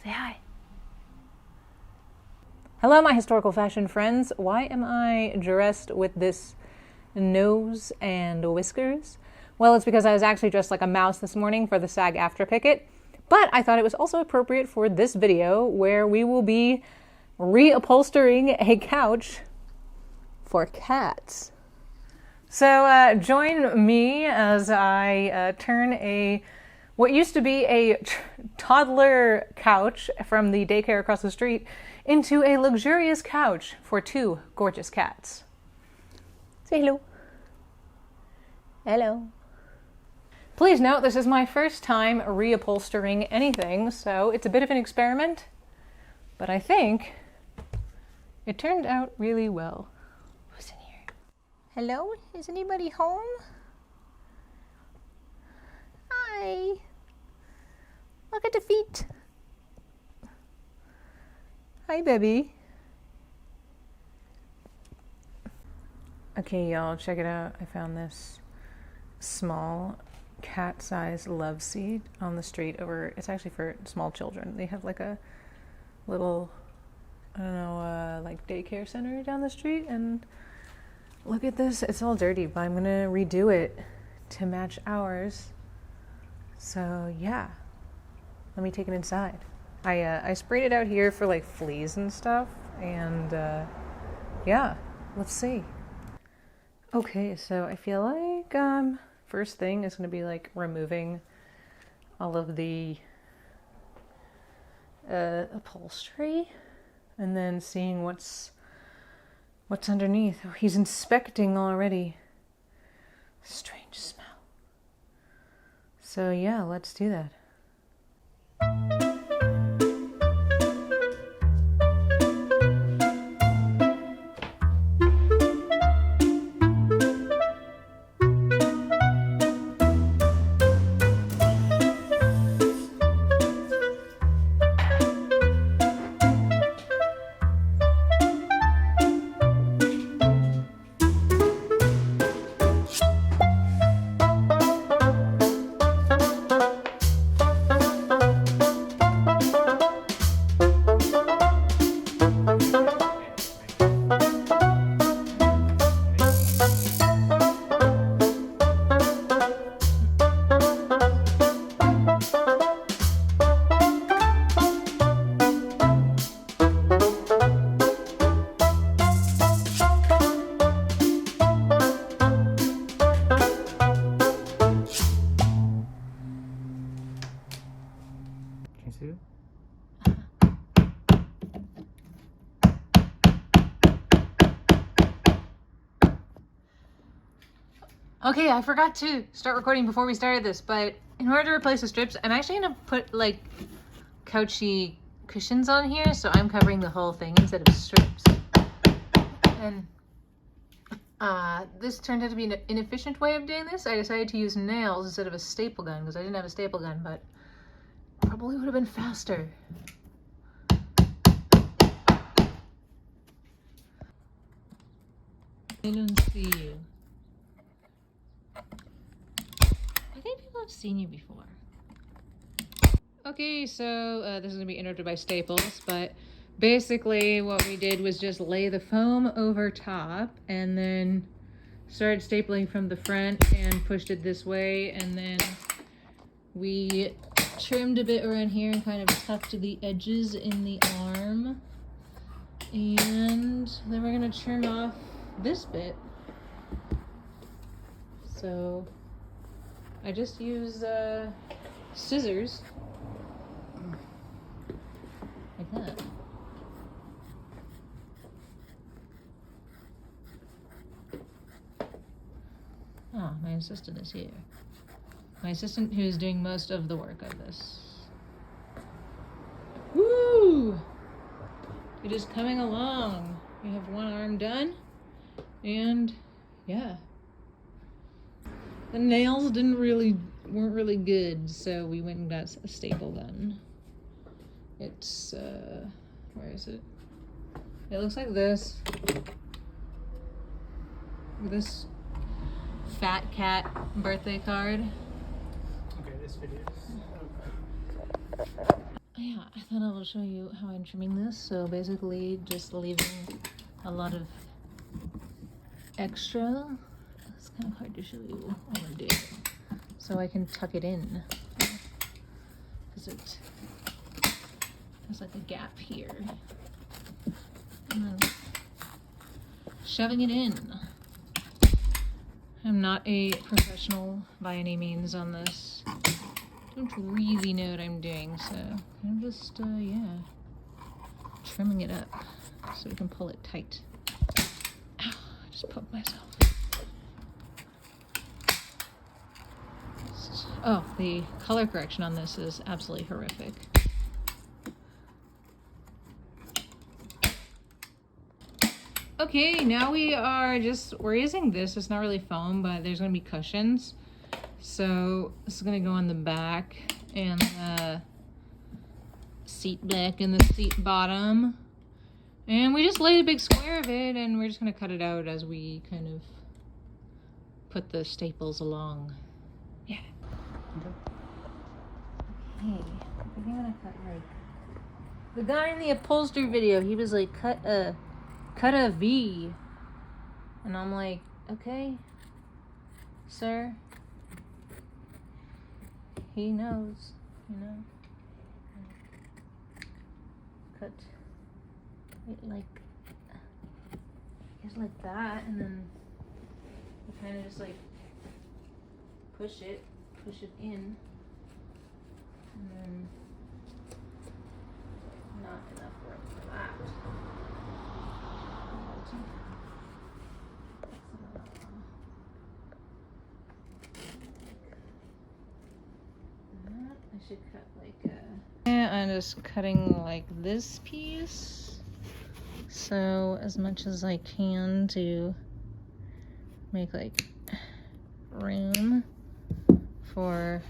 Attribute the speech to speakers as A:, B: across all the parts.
A: Say hi. Hello, my historical fashion friends. Why am I dressed with this nose and whiskers? Well, it's because I was actually dressed like a mouse this morning for the SAG-AFTRA picket, but I thought it was also appropriate for this video where we will be reupholstering a couch for cats. So join me as I turn what used to be a toddler couch from the daycare across the street into a luxurious couch for two gorgeous cats. Say hello. Hello. Please note, this is my first time reupholstering anything, so it's a bit of an experiment, but I think it turned out really well. Who's in here? Hello? Is anybody home? Hi. Look at the feet. Hi, baby. Okay, y'all, check it out. I found this small cat-sized love seat on the street over. It's actually for small children. They have like a little, I don't know, like daycare center down the street. And look at this. It's all dirty, but I'm gonna redo it to match ours. So yeah, let me take it inside. I sprayed it out here for like fleas and stuff, and yeah, let's see. Okay, so I feel like first thing is going to be like removing all of the upholstery, and then seeing what's underneath. Oh, he's inspecting already. Strange smell. So yeah, let's do that. Okay, I forgot to start recording before we started this, but in order to replace the strips, I'm actually gonna put like couchy cushions on here, so I'm covering the whole thing instead of strips. And this turned out to be an inefficient way of doing this. I decided to use nails instead of a staple gun because I didn't have a staple gun, but probably would have been faster. I don't see you. I think people have seen you before. Okay, so this is going to be interrupted by staples, but basically what we did was just lay the foam over top and then started stapling from the front and pushed it this way, and then we trimmed a bit around here and kind of tucked the edges in the arm, and then we're going to trim off this bit. So I just use scissors like that. Oh, my assistant is here. My assistant who is doing most of the work of this. Woo! It is coming along. We have one arm done, and yeah. The nails weren't really good, so we went and got a staple gun. It's where is it? It looks like this. This fat cat birthday card.
B: Okay, this video.
A: yeah, I thought I will show you how I'm trimming this. So basically just leaving a lot of extra. It's kind of hard to show you all I did. So I can tuck it in. Because it has like a gap here. And then shoving it in. I'm not a professional by any means on this. Don't really know what I'm doing, so I'm just, yeah, trimming it up so we can pull it tight. Ow, I just poked myself. Oh, the color correction on this is absolutely horrific. Okay, now we're using this. It's not really foam, but there's gonna be cushions. So this is gonna go on the back and the seat back and the seat bottom. And we just laid a big square of it and we're just gonna cut it out as we kind of put the staples along. Yeah. Okay, we're gonna cut like the guy in the upholstery video, he was like, cut a V. And I'm like, okay, sir. He knows, you know. Cut it like, just like that, and then you kind of just like push it in, and then not enough room for that. I should cut like a... Yeah, I'm just cutting like this piece. So as much as I can to make like room for...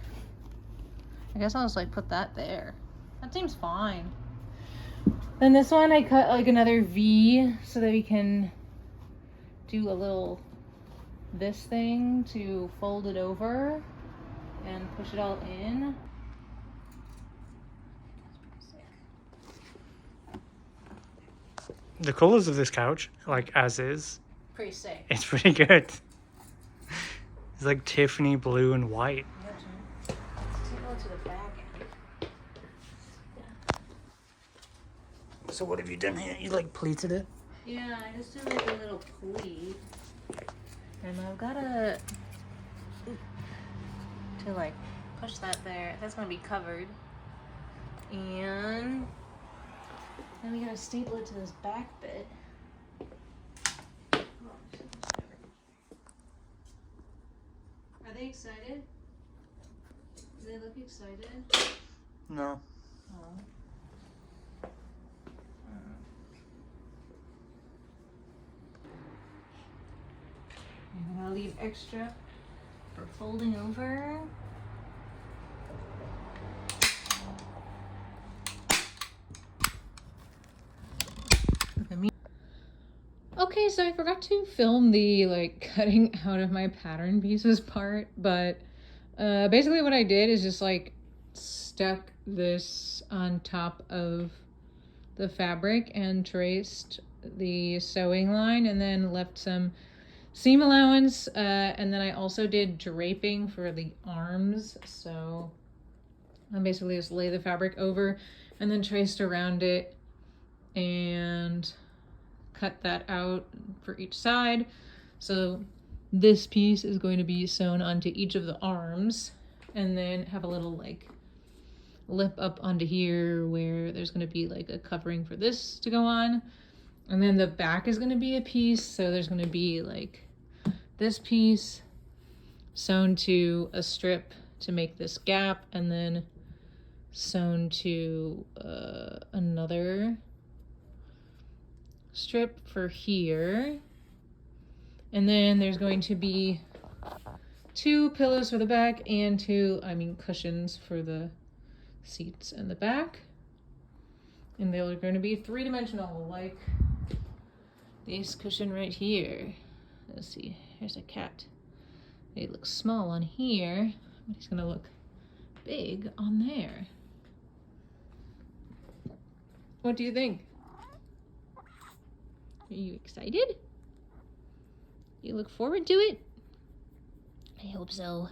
A: I guess I'll just like put that there. That seems fine. Then this one I cut like another V so that we can do a little this thing to fold it over and push it all in.
B: The colors of this couch, like as is,
A: Pretty sick.
B: it's pretty good. It's like Tiffany blue and white.
A: Let's to the back end.
B: So what have you done here? You like pleated it?
A: Yeah, I just did like a little pleat. And I've got to like push that there. That's going to be covered. And then we got to staple it to this back bit. Are they excited? Do they look excited?
B: No.
A: Oh. I'm gonna leave extra for folding over. Okay, so I forgot to film the like cutting out of my pattern pieces part, but basically what I did is just like stuck this on top of the fabric and traced the sewing line and then left some seam allowance, and then I also did draping for the arms. So I basically just lay the fabric over and then traced around it and cut that out for each side. So this piece is going to be sewn onto each of the arms and then have a little like lip up onto here where there's going to be like a covering for this to go on. And then the back is going to be a piece, so there's going to be like this piece sewn to a strip to make this gap, and then sewn to another strip for here. And then there's going to be 2 pillows for the back and 2 cushions for the seats and the back. And they're going to be 3-dimensional, like this cushion right here. Let's see, here's a cat. It looks small on here, but he's gonna look big on there. What do you think? Are you excited? You look forward to it? I hope so.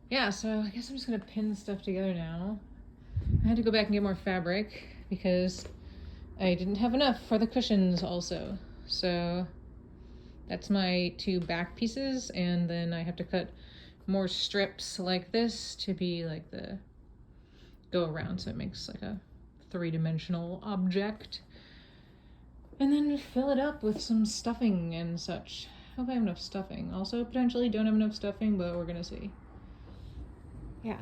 A: Yeah, so I guess I'm just gonna pin stuff together now. I had to go back and get more fabric because I didn't have enough for the cushions also. So that's my 2 back pieces, and then I have to cut more strips like this to be like the go around, so it makes like a 3-dimensional object. And then fill it up with some stuffing and such. Hope I have enough stuffing. Also, potentially don't have enough stuffing, but we're gonna see. Yeah.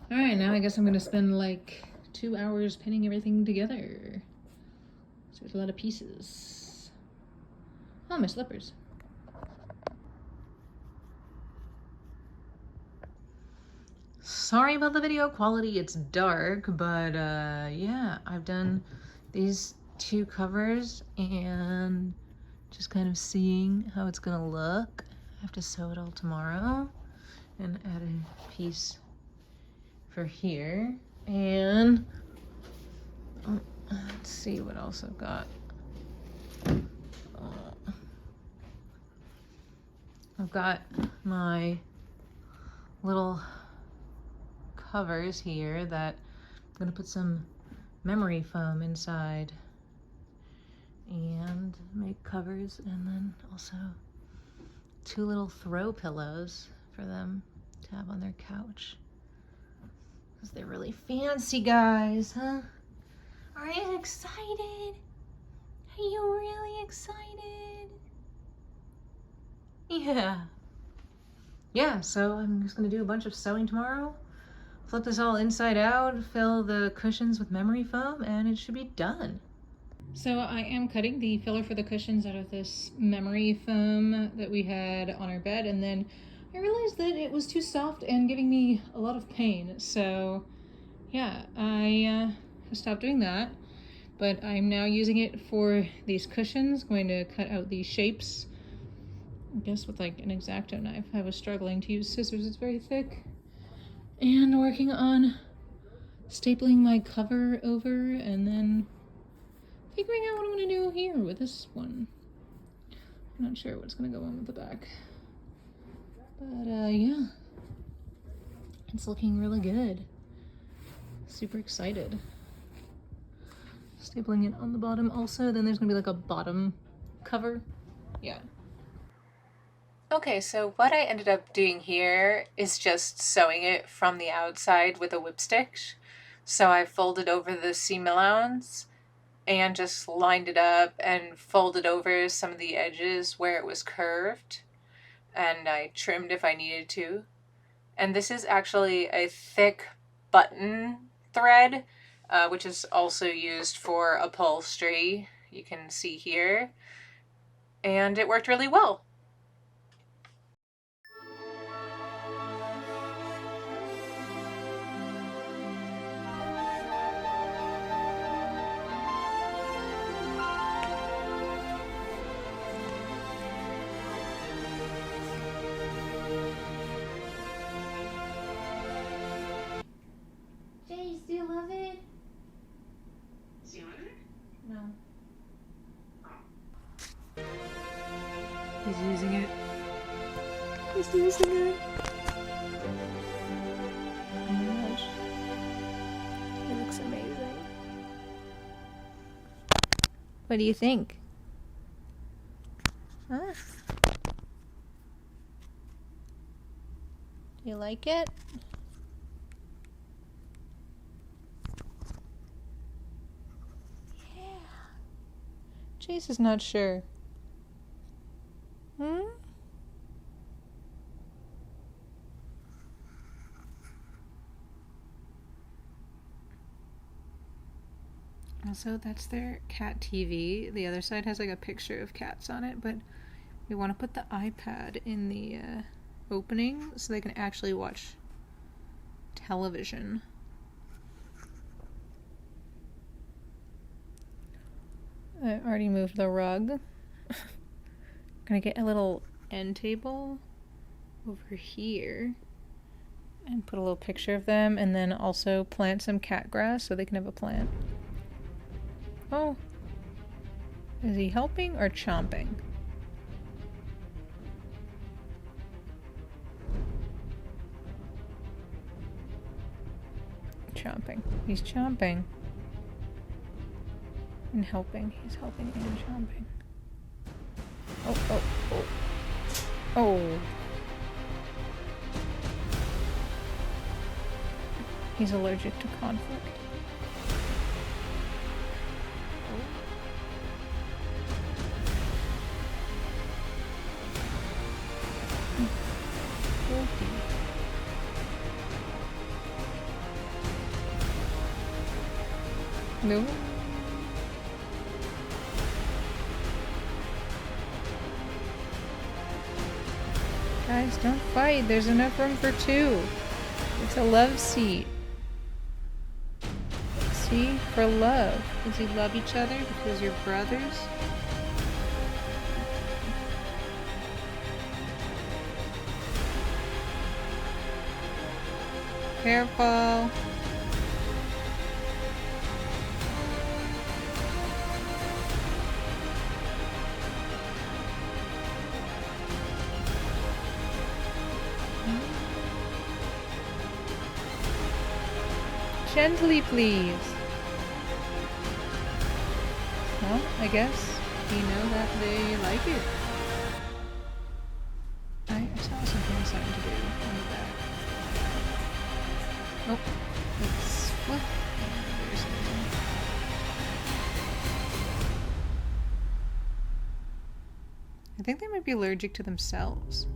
A: Alright, now I guess I'm gonna spend like 2 hours pinning everything together. So there's a lot of pieces. Oh, my slippers. Sorry about the video quality, it's dark, but yeah, I've done these 2 covers and just kind of seeing how it's gonna look. I have to sew it all tomorrow and add a piece for here. And let's see what else I've got. I've got my little covers here that I'm gonna put some memory foam inside and make covers, and then also 2 little throw pillows for them to have on their couch. Because they're really fancy, guys, huh? Are you excited? Are you really excited? Yeah. Yeah, so I'm just gonna do a bunch of sewing tomorrow. Flip this all inside out, fill the cushions with memory foam, and it should be done. So I am cutting the filler for the cushions out of this memory foam that we had on our bed, and then I realized that it was too soft and giving me a lot of pain. So yeah, I stopped doing that, but I'm now using it for these cushions. Going to cut out these shapes, I guess with like an X-Acto knife. I was struggling to use scissors, it's very thick. And working on stapling my cover over, and then figuring out what I'm gonna do here with this one. I'm not sure what's gonna go on with the back. But yeah, it's looking really good. Super excited. Stapling it on the bottom also, then there's gonna be like a bottom cover. Yeah. Okay, so what I ended up doing here is just sewing it from the outside with a whipstitch. So I folded over the seam allowance and just lined it up and folded over some of the edges where it was curved, and I trimmed if I needed to. And this is actually a thick button thread, which is also used for upholstery. You can see here, and it worked really well.
C: Jace, do you love it? No.
A: He's using it. He's using it. Oh my gosh. It looks amazing. What do you think? Huh? You like it? Yeah. Chase is not sure. Hmm? Also, that's their cat TV. The other side has like a picture of cats on it, but we want to put the iPad in the opening so they can actually watch television. I already moved the rug. Gonna get a little end table over here And put a little picture of them, and then also plant some cat grass so they can have a plant. Oh. Is he helping or chomping? Chomping. He's chomping. And helping. He's helping and chomping. Oh, oh, oh. Oh. He's allergic to conflict. No. Guys, don't fight. There's enough room for two. It's a love seat. See? For love. Does you love each other because you're brothers? Careful. Gently, please. Well, I guess you know that they like it. I saw something to do on the back. Oh, let's flip. There's something. I think they might be allergic to themselves.